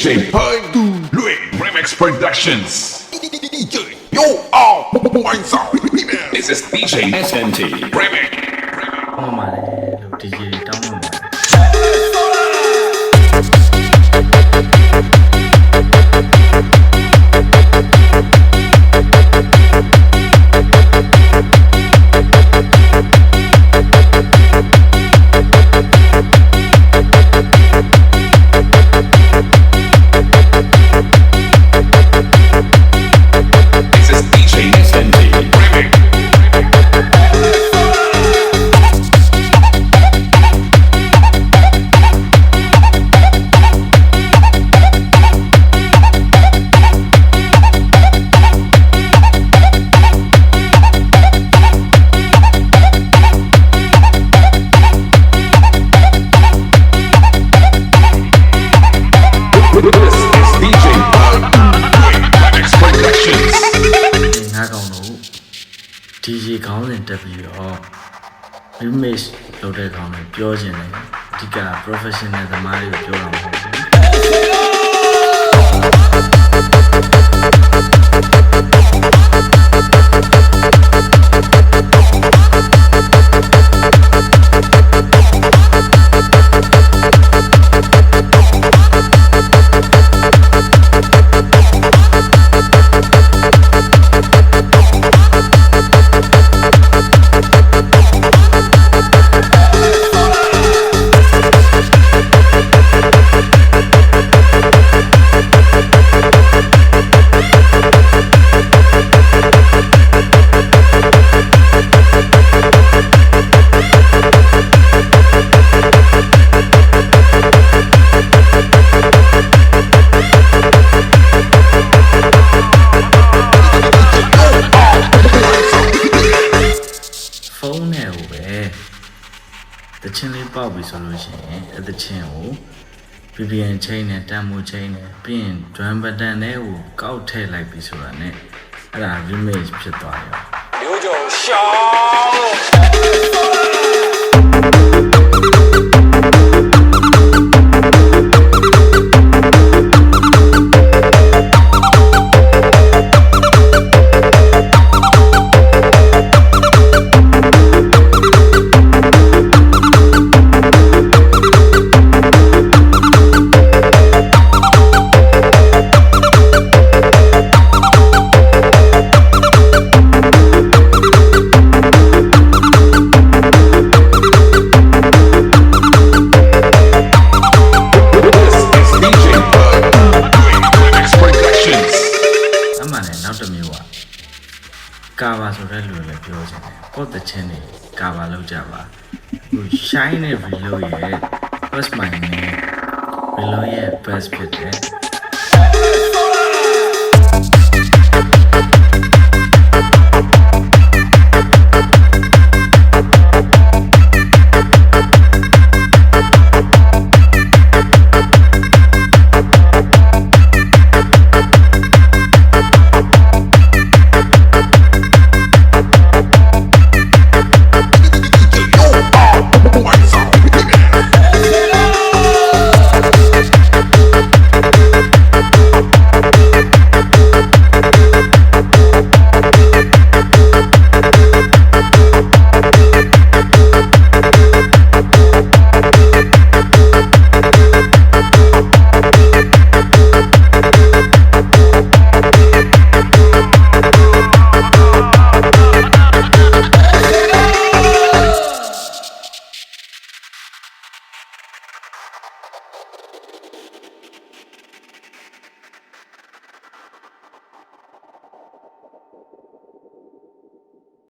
DJ Pine Louis Remix Productions. DJ Yo All Wine Sound. This is DJ SNT Remix. DJ down. DJ ခေါင်းစဉ်တက်ပြီးတော့ remix လုပ်တဲ့ခေါင်းနဲ့ပြောချင်တယ်အဓိက professional သမားတွေကိုပြောတာမဟုတ်ဘူးတချင်းလေးပေါက်ပြီဆိုလို့ရှိရင်အဲ့တချင်းကို VPN chain နဲ့တန်မိုး chain နဲ့ပြီးရင် drum button နဲ့ကိုကောက်ထည့်လိုက်ပြီဆိုတာနဲ့အဲ့ဒါ remix ဖြစ်သွားတယ်မျိုးကြုံရှောကာဘာဆိုတဲ့လူတွေလည်းပြောချင်တယ်။ကိုယ့်တချင်းတွေကာဘာလုပ်ကြပါ။အခု shine နဲ့ reload ရဲ့ first mine နဲ့ reload ရဲ့ best ဖြစ်တယ်။